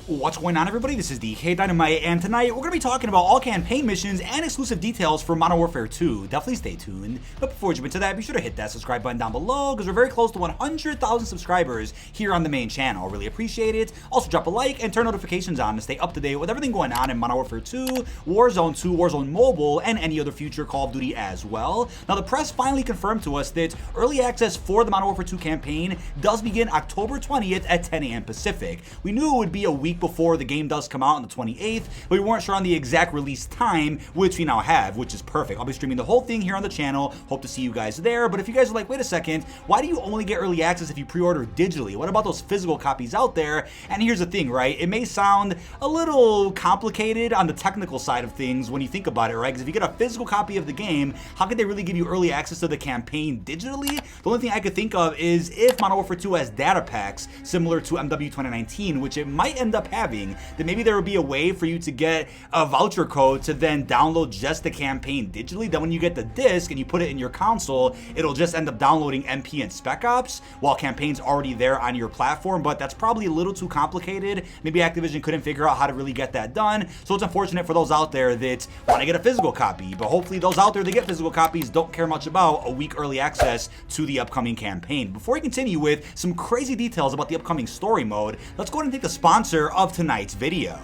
What's going on, everybody? This is dkdynamite, and tonight we're going to be talking about all campaign missions and exclusive details for Modern Warfare 2. Definitely stay tuned. But before we jump into that, be sure to hit that subscribe button down below because we're very close to 100,000 subscribers here on the main channel. Really appreciate it. Also, drop a like and turn notifications on to stay up to date with everything going on in Modern Warfare 2, Warzone 2, Warzone Mobile, and any other future Call of Duty as well. Now, the press finally confirmed to us that early access for the Modern Warfare 2 campaign does begin October 20th at 10 a.m. Pacific. We knew it would be a week before the game does come out on the 28th, but we weren't sure on the exact release time, which we now have, which is perfect. I'll be streaming the whole thing here on the channel. Hope to see you guys there. But if you guys are like, wait a second, why do you only get early access if you pre-order digitally? What about those physical copies out there? And here's the thing, right? It may sound a little complicated on the technical side of things when you think about it, right? Because if you get a physical copy of the game, how could they really give you early access to the campaign digitally? The only thing I could think of is if Modern Warfare 2 has data packs similar to MWIII 2019, which it might end up having, then maybe there would be a way for you to get a voucher code to then download just the campaign digitally. Then when you get the disc and you put it in your console, it'll just end up downloading MP and Spec Ops while campaign's already there on your platform. But that's probably a little too complicated. Maybe Activision couldn't figure out how to really get that done. So it's unfortunate for those out there that want to get a physical copy. But hopefully those out there that get physical copies don't care much about a week early access to the upcoming campaign. Before we continue with some crazy details about the upcoming story mode, let's go ahead and thank the sponsor of tonight's video.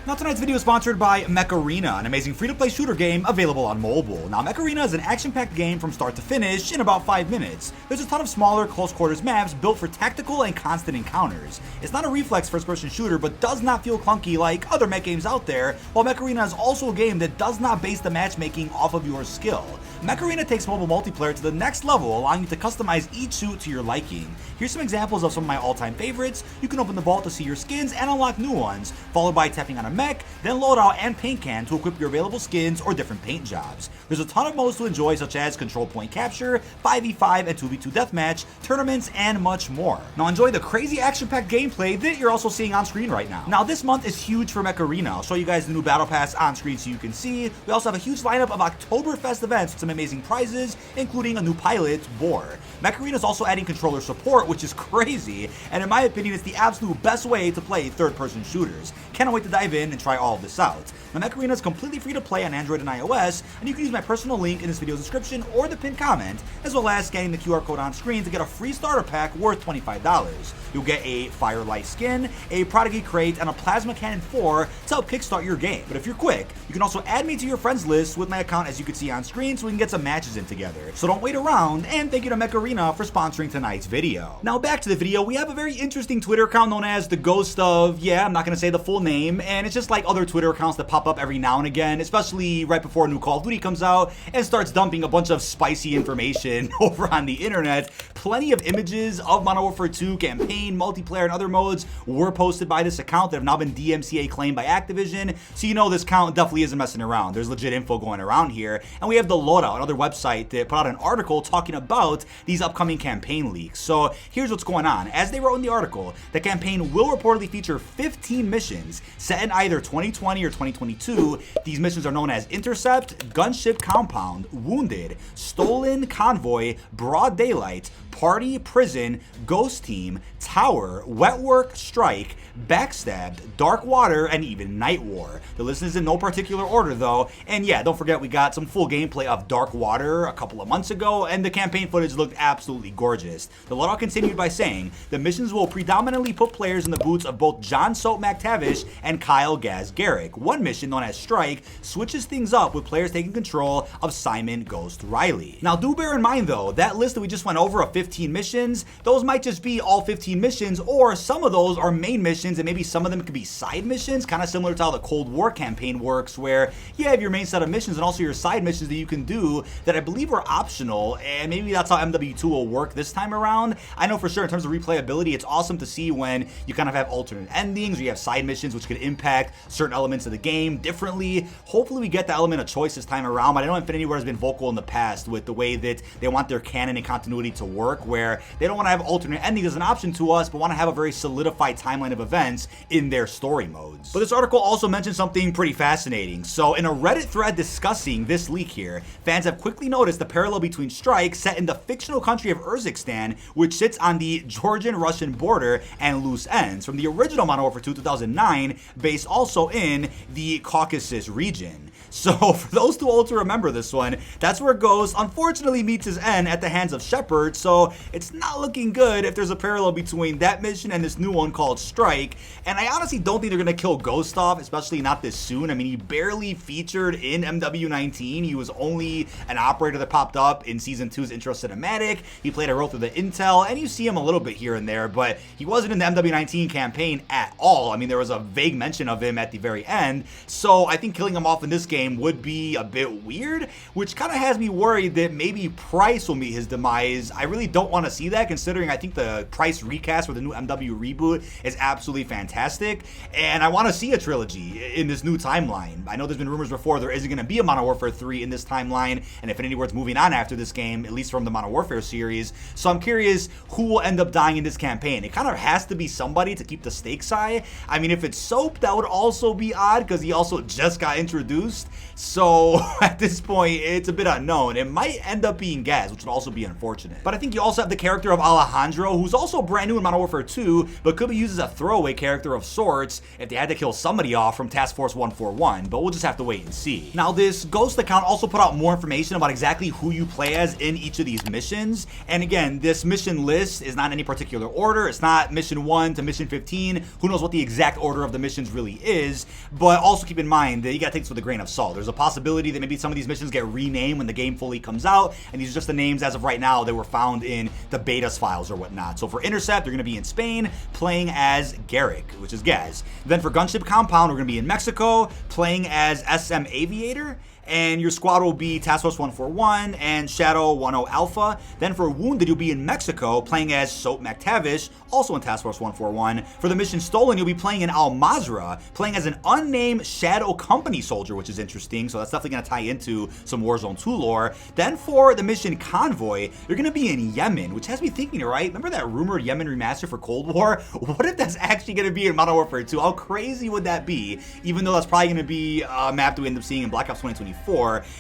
Now, tonight's video is sponsored by MWIII, an amazing free-to-play shooter game available on mobile. Now, MWIII is an action-packed game from start to finish in about 5 minutes. There's a ton of smaller, close-quarters maps built for tactical and constant encounters. It's not a reflex first-person shooter, but does not feel clunky like other mech games out there, while MWIII is also a game that does not base the matchmaking off of your skill. MWIII takes mobile multiplayer to the next level, allowing you to customize each suit to your liking. Here's some examples of some of my all-time favorites. You can open the vault to see your skins and unlock new ones, followed by tapping on a mech, then loadout and paint can to equip your available skins or different paint jobs. There's a ton of modes to enjoy, such as control point capture, 5v5 and 2v2 deathmatch, tournaments, and much more. Now enjoy the crazy action-packed gameplay that you're also seeing on screen right now. Now this month is huge for MWIII. I'll show you guys the new battle pass on screen so you can see. We also have a huge lineup of Oktoberfest events with some amazing prizes, including a new pilot, Boar. MWIII is also adding controller support, which is crazy, and in my opinion, it's the absolute best way to play third-person shooters. Cannot wait to dive in and try all of this out. Now, MWIII is completely free to play on Android and iOS, and you can use my personal link in this video's description or the pinned comment, as well as scanning the QR code on screen to get a free starter pack worth $25. You'll get a Firelight skin, a Prodigy crate, and a Plasma Cannon 4 to help kickstart your game. But if you're quick, you can also add me to your friends list with my account as you can see on screen so we can get some matches in together. So don't wait around, and thank you to MWIII for sponsoring tonight's video. Now back to the video, we have a very interesting Twitter account known as the Ghost of, yeah, I'm not going to say the full name, and it's just like other Twitter accounts that pop up every now and again, especially right before a new Call of Duty comes out and starts dumping a bunch of spicy information over on the internet. Plenty of images of Modern Warfare 2 campaign, multiplayer, and other modes were posted by this account that have now been DMCA claimed by Activision, so you know this account definitely isn't messing around. There's legit info going around here, and we have the Loadout, another website that put out an article talking about these upcoming campaign leaks. So here's what's going on. As they wrote in the article, the campaign will reportedly feature 15 missions set in either 2020 or 2022. These missions are known as Intercept, Gunship Compound, Wounded, Stolen Convoy, Broad Daylight, Party, Prison, Ghost Team, Tower, Wetwork, Strike, Backstabbed, Dark Water, and even Night War. The list is in no particular order though, and yeah, don't forget we got some full gameplay of Dark Water a couple of months ago, and the campaign footage looked absolutely gorgeous. The loadout continued by saying, the missions will predominantly put players in the boots of both John Soap McTavish and Kyle Gaz Garrick. One mission, known as Strike, switches things up with players taking control of Simon Ghost Riley. Now do bear in mind though, that list that we just went over of 15 missions, those might just be all 15 missions, or some of those are main missions and maybe some of them could be side missions, kind of similar to how the Cold War campaign works, where you have your main set of missions and also your side missions that you can do that I believe are optional, and maybe that's how MW2 will work this time around. I know for sure in terms of replayability, it's awesome to see when you kind of have alternate endings or you have side missions which could impact impact certain elements of the game differently. Hopefully we get the element of choice this time around, but I know Infinity Ward has been vocal in the past with the way that they want their canon and continuity to work, where they don't want to have alternate endings as an option to us, but want to have a very solidified timeline of events in their story modes. But this article also mentioned something pretty fascinating. So in a Reddit thread discussing this leak here, fans have quickly noticed the parallel between Strike set in the fictional country of Urzikstan, which sits on the Georgian-Russian border and loose ends from the original Modern Warfare 2 2009, based also in the Caucasus region. So for those too old to remember this one, that's where Ghost unfortunately meets his end at the hands of Shepard, so it's not looking good if there's a parallel between that mission and this new one called Strike. And I honestly don't think they're going to kill Ghost off, especially not this soon. I mean, he barely featured in MWIII. He was only an operator that popped up in Season 2's intro cinematic. He played a role through the intel, and you see him a little bit here and there, but he wasn't in the MWIII campaign at all. I mean, there was a vague mention of him at the very end, so I think killing him off in this game would be a bit weird, which kind of has me worried that maybe Price will meet his demise. I really don't want to see that, considering I think the Price recast for the new MW reboot is absolutely fantastic, and I want to see a trilogy in this new timeline. I know there's been rumors before there isn't going to be a Modern Warfare 3 in this timeline, and Infinity Ward's moving on after this game, at least from the Modern Warfare series, so I'm curious who will end up dying in this campaign. It kind of has to be somebody to keep the stakes high. I mean, if it's Soap, that would also be odd, because he also just got introduced. So at this point, it's a bit unknown. It might end up being Gaz, which would also be unfortunate. But I think you also have the character of Alejandro, who's also brand new in Modern Warfare 2, but could be used as a throwaway character of sorts if they had to kill somebody off from Task Force 141, but we'll just have to wait and see. Now, this Ghost account also put out more information about exactly who you play as in each of these missions. And again, this mission list is not in any particular order. It's not mission 1 to mission 15. Who knows what the exact order of the missions really is, but also keep in mind that you gotta take this with a grain of salt. There's a possibility that maybe some of these missions get renamed when the game fully comes out, and these are just the names as of right now that were found in the betas files or whatnot. So for Intercept, they're going to be in Spain, playing as Garrick, which is Gaz. Then for Gunship Compound, we're going to be in Mexico, playing as SM Aviator. And your squad will be Task Force 141 and Shadow 10 Alpha. Then for Wounded, you'll be in Mexico, playing as Soap McTavish, also in Task Force 141. For the mission Stolen, you'll be playing in Al Mazrah, playing as an unnamed Shadow Company soldier, which is interesting, so that's definitely going to tie into some Warzone 2 lore. Then for the mission Convoy, you're going to be in Yemen, which has me thinking, right? Remember that rumored Yemen remaster for Cold War? What if that's actually going to be in Modern Warfare 2? How crazy would that be? Even though that's probably going to be a map that we end up seeing in Black Ops 2024.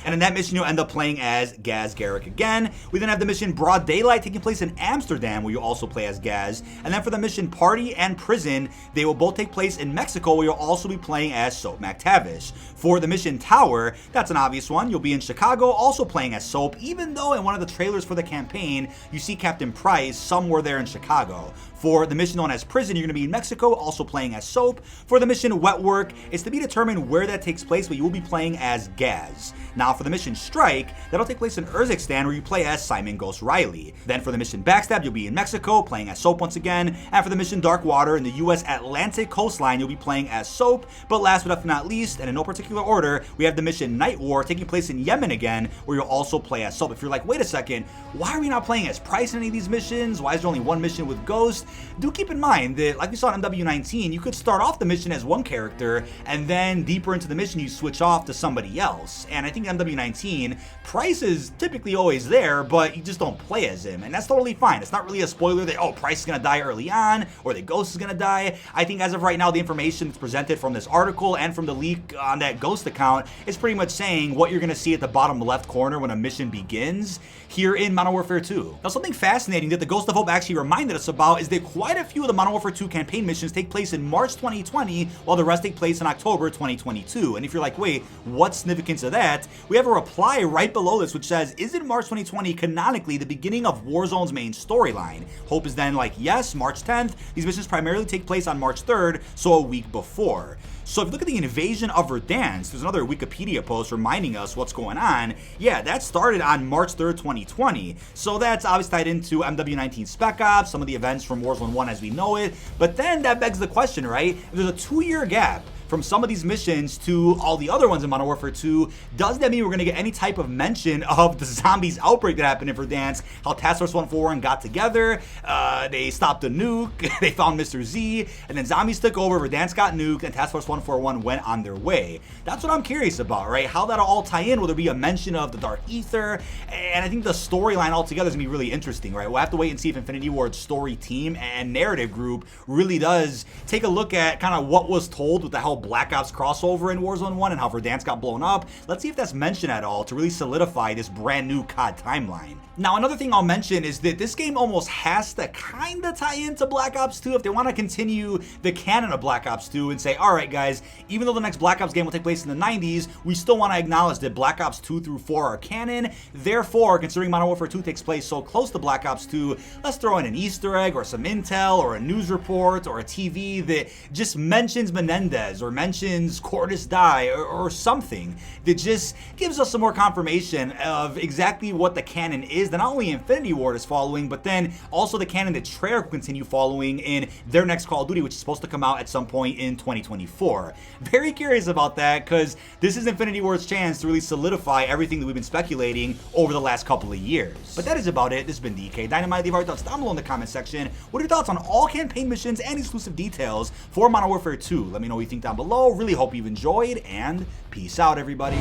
And in that mission, you'll end up playing as Gaz Garrick again. We then have the mission Broad Daylight taking place in Amsterdam, where you'll also play as Gaz. And then for the mission Party and Prison, they will both take place in Mexico, where you'll also be playing as Soap McTavish. For the mission Tower, that's an obvious one. You'll be in Chicago, also playing as Soap, even though in one of the trailers for the campaign, you see Captain Price somewhere there in Chicago. For the mission known as Prison, you're going to be in Mexico, also playing as Soap. For the mission Wet Work, it's to be determined where that takes place, but you will be playing as Gaz. Now for the mission Strike, that'll take place in Urzikstan, where you play as Simon Ghost Riley. Then for the mission Backstab, you'll be in Mexico, playing as Soap once again. And for the mission Dark Water, in the US Atlantic coastline, you'll be playing as Soap. But last but not least, and in no particular order, we have the mission Night War, taking place in Yemen again, where you'll also play as Soap. If you're like, wait a second, why are we not playing as Price in any of these missions? Why is there only one mission with Ghost? Do keep in mind that, like we saw in MW19, you could start off the mission as one character, and then deeper into the mission, you switch off to somebody else. And I think in MW19, Price is typically always there, but you just don't play as him, and that's totally fine. It's not really a spoiler that, oh, Price is gonna die early on, or that Ghost is gonna die. I think as of right now, the information that's presented from this article and from the leak on that Ghost account is pretty much saying what you're gonna see at the bottom left corner when a mission begins here in Modern Warfare 2. Now, something fascinating that the Ghost of Hope actually reminded us about is that quite a few of the Modern Warfare 2 campaign missions take place in March 2020, while the rest take place in October 2022. And if you're like, wait, what's significance of that? We have a reply right below this which says, isn't March 2020 canonically the beginning of Warzone's main storyline? Hope is then like, yes, March 10th. These missions primarily take place on March 3rd, so a week before. So if you look at the invasion of Verdansk, there's another Wikipedia post reminding us what's going on. Yeah, that started on March 3rd, 2020. So that's obviously tied into MW19 Spec Ops, some of the events from Warzone 1 as we know it. But then that begs the question, right? If there's a 2-year gap from some of these missions to all the other ones in Modern Warfare 2, does that mean we're going to get any type of mention of the zombies outbreak that happened in Verdansk, how Task Force 141 got together, they stopped a nuke, they found Mr. Z, and then zombies took over, Verdansk got nuked, and Task Force 141 went on their way. That's what I'm curious about, right? How that'll all tie in. Will there be a mention of the Dark Ether? And I think the storyline altogether is going to be really interesting, right? We'll have to wait and see if Infinity Ward's story team and narrative group really does take a look at kind of what was told with the whole Black Ops crossover in Warzone 1 and how Verdansk got blown up. Let's see if that's mentioned at all to really solidify this brand new COD timeline. Now, another thing I'll mention is that this game almost has to kind of tie into Black Ops 2 if they want to continue the canon of Black Ops 2 and say, all right, guys, even though the next Black Ops game will take place in the 90s, we still want to acknowledge that Black Ops 2 through 4 are canon. Therefore, considering Modern Warfare 2 takes place so close to Black Ops 2, let's throw in an Easter egg or some intel or a news report or a TV that just mentions Menendez or mentions Cordis Die or something that just gives us some more confirmation of exactly what the canon is that not only Infinity Ward is following, but then also the canon that Treyarch will continue following in their next Call of Duty, which is supposed to come out at some point in 2024. Very curious about that, because this is Infinity Ward's chance to really solidify everything that we've been speculating over the last couple of years. But that is about it. This has been dkdynamite. Leave our thoughts down below in the comment section. What are your thoughts on all campaign missions and exclusive details for Modern Warfare 2? Let me know what you think down below. Really hope you've enjoyed, and peace out, everybody.